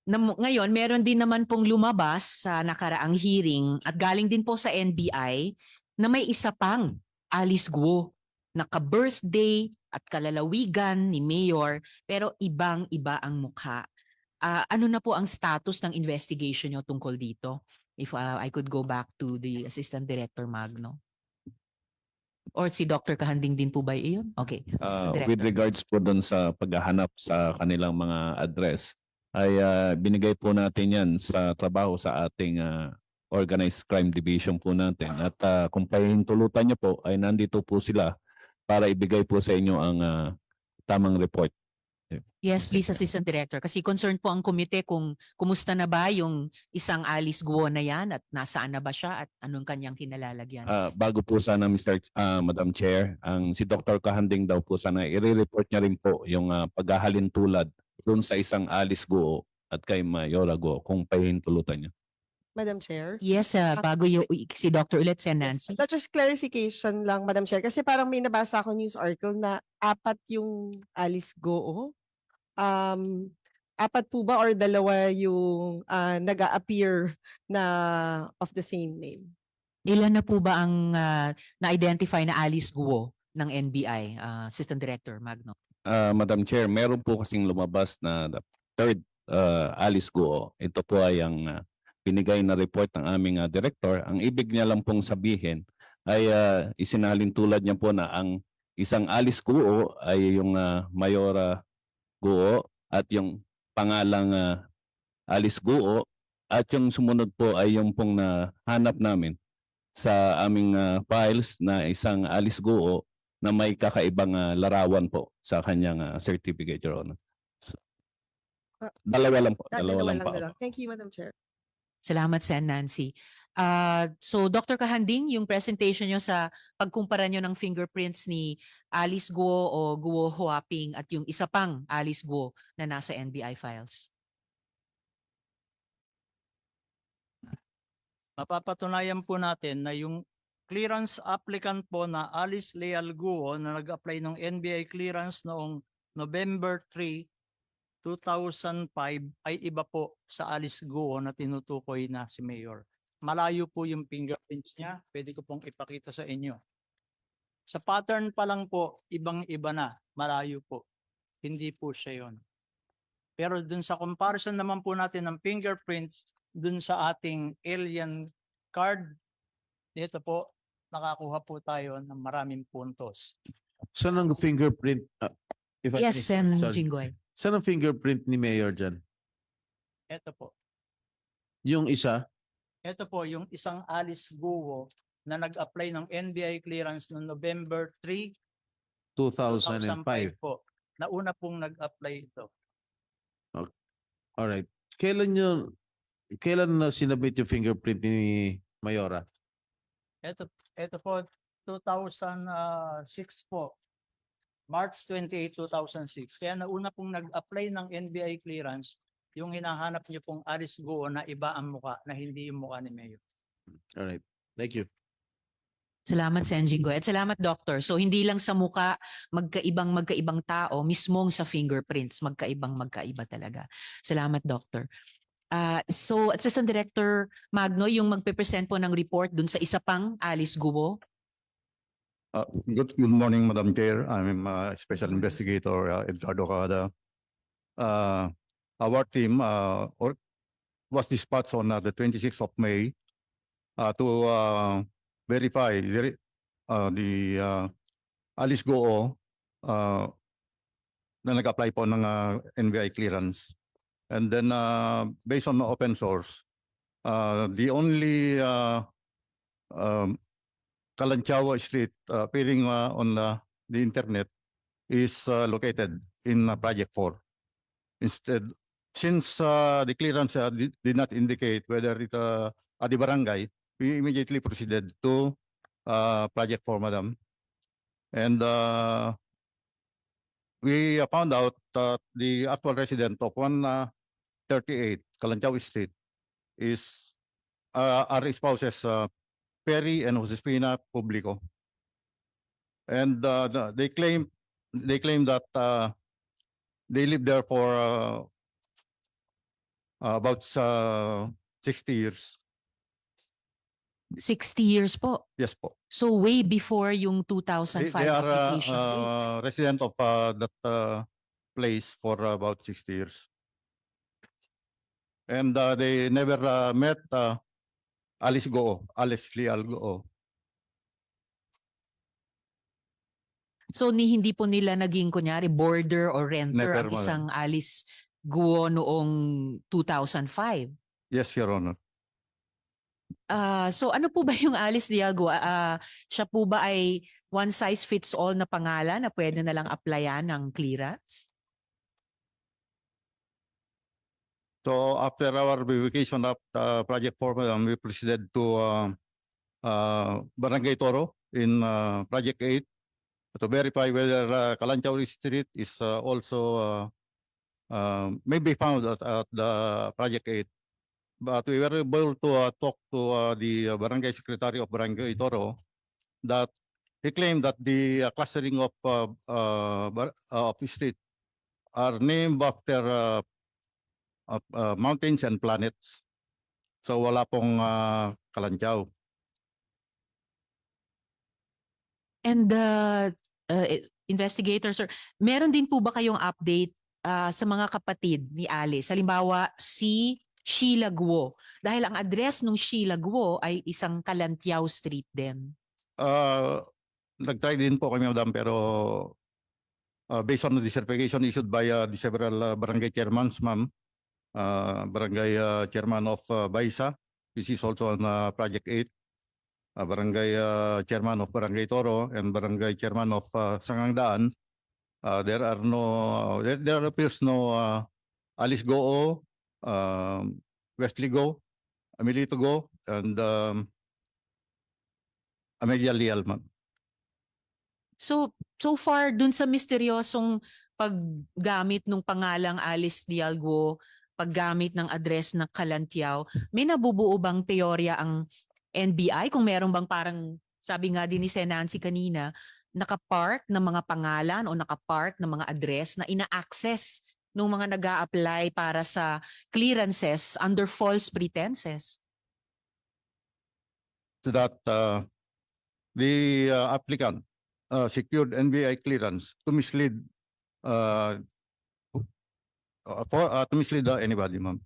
Ngayon, meron din naman pong lumabas sa nakaraang hearing at galing din po sa NBI na may isa pang Alice Guo na ka-birthday at kalalawigan ni Mayor pero ibang-iba ang mukha. Ano na po ang status ng investigation nyo tungkol dito? If I could go back to the Assistant Director Magno. Or si Dr. Kahanding din po ba iyon? Okay, Assistant Director. With regards po doon sa paghahanap sa kanilang mga address, ay binigay po natin yan sa trabaho sa ating organized crime division po natin. At kung pahintulutan niyo po, ay nandito po sila para ibigay po sa inyo ang tamang report. Yes, please, Assistant Director. Kasi concerned po ang komite kung kumusta na ba yung isang Alice Guo na yan at nasaan na ba siya at anong kanyang kinalalagyan. Bago po sana Madam Chair, si Dr. Kahanding daw po sana i-report niya rin po yung paghahalin tulad doon sa isang Alice Guo at kay Mayora Guo kung pahintulutan niya. Madam Chair. Yes, bago yung si Dr. ulit, si Nancy. Yes, just clarification lang, Madam Chair. Kasi parang may nabasa ako news article na 4 yung Alice Goo. 4 po ba or 2 yung nag-a-appear na of the same name? Ilan na po ba ang na-identify na Alice Guo ng NBI, Assistant Director Magno? Madam Chair, meron po kasing lumabas na the third Alice Guo. Ito po ay ang binigay na report ng aming director. Ang ibig niya lang pong sabihin ay isinalin tulad niya po na ang isang Alice Guo ay yung Mayora Guo at yung pangalang Alice Guo at yung sumunod po ay yung pong nahanap namin sa aming files na isang Alice Guo na may kakaibang larawan po sa kanyang certificate, Your Honor. Dalawa lang po. Dalawa lang po. Thank you, Madam Chair. Salamat, Sen. Nancy. So, Dr. Kahanding, yung presentation nyo sa pagkumpara nyo ng fingerprints ni Alice Guo o Guo Huaping at yung isa pang Alice Guo na nasa NBI files. Mapapatunayan po natin na yung clearance applicant po na Alice Leal Guo na nag-apply ng NBI clearance noong November 3, 2005 ay iba po sa Alice Guo na tinutukoy na si Mayor. Malayo po yung fingerprints niya. Pwede ko pong ipakita sa inyo. Sa pattern pa lang po, ibang-iba na. Malayo po. Hindi po siya yun. Pero dun sa comparison naman po natin ng fingerprints dun sa ating alien card, dito po, nakakuha po tayo ng maraming puntos. Saan ang fingerprint? Yes, Sen. Jinggoy. Saan ang fingerprint ni Mayor dyan? Ito po. Yung isa? Ito po yung isang Alice Guo na nag-apply ng NBI clearance noong November 3, 2005. po. Nauna pong nag-apply ito. Alright. Kailan na sinabit yung fingerprint ni Mayora? Ito po, 2006 po. March 28, 2006. Kaya nauna pong nag-apply ng NBI clearance, yung hinahanap niyo pong Alice Guo na iba ang muka, na hindi yung muka ni Mayor. Alright. Thank you. Salamat, Sen. Jinggoy. At salamat, Doctor. So, hindi lang sa muka, magkaibang tao, mismong sa fingerprints, magkaiba talaga. Salamat, Doctor. So, Assistant Director Magno, yung magpe-present po ng report dun sa isa pang Alice Guo. Good morning, Madam Chair. I'm Special Investigator Edgardo Cada. Our team was dispatched on the 26th of May to verify the Alice Guo na nag-apply po ng NBI clearance. And then based on the open source, the only Kalanchawa Street appearing on the internet is located in Project 4. Instead, since the clearance did not indicate whether it at the barangay, we immediately proceeded to Project 4, Madam. And we found out that the actual resident of 138 Kalanchawa Street is our spouses Perry and Josefina Publico, and they claim that they lived there for about 60 years. 60 years po. Yes po. So way before yung 2005 They are application date. resident of that place for about 60 years. And they never met Alice Leal Goo. So hindi po nila naging kunyari boarder or renter Never, ang madam. isang Alice Guo noong 2005. Yes, Your Honor. So ano po ba yung Alice Leal Guo? Siya po ba ay one size fits all na pangalan na pwede na lang applyan ng clearance? So after our verification of Project 4, madam, we proceeded to Barangay Toro in Project 8 to verify whether Kalanchaw Street is also may be found at the Project 8. But we were able to talk to the Barangay Secretary of Barangay Toro that he claimed that the clustering of street are named after mountains and planets. So wala pong Kalanchaw. And investigator sir, meron din po ba kayong update sa mga kapatid ni Alice? Halimbawa si Sheila Guo. Dahil ang address ng Sheila Guo ay isang Kalantiao Street din. Nag-try din po kami, madam, pero based on the certification issued by the several barangay chairmans, ma'am, barangay chairman of Baisa, this is also on Project 8, barangay chairman of Barangay Toro, and barangay chairman of Sangangdaan, there appears no Alice Goo, Wesley Go, Amelito Go, and Amelia Leal, ma'am. So far dun sa misteryosong paggamit ng pangalang Alice Leal Guo, paggamit ng address ng Kalantiao, may nabubuo bang teorya ang NBI kung meron bang parang sabi nga din ni Sen. Nancy kanina, nakapark ng mga pangalan o nakapark ng mga address na ina-access ng mga nag-a-apply para sa clearances under false pretenses? So that the applicant secured NBI clearance to mislead anybody, ma'am.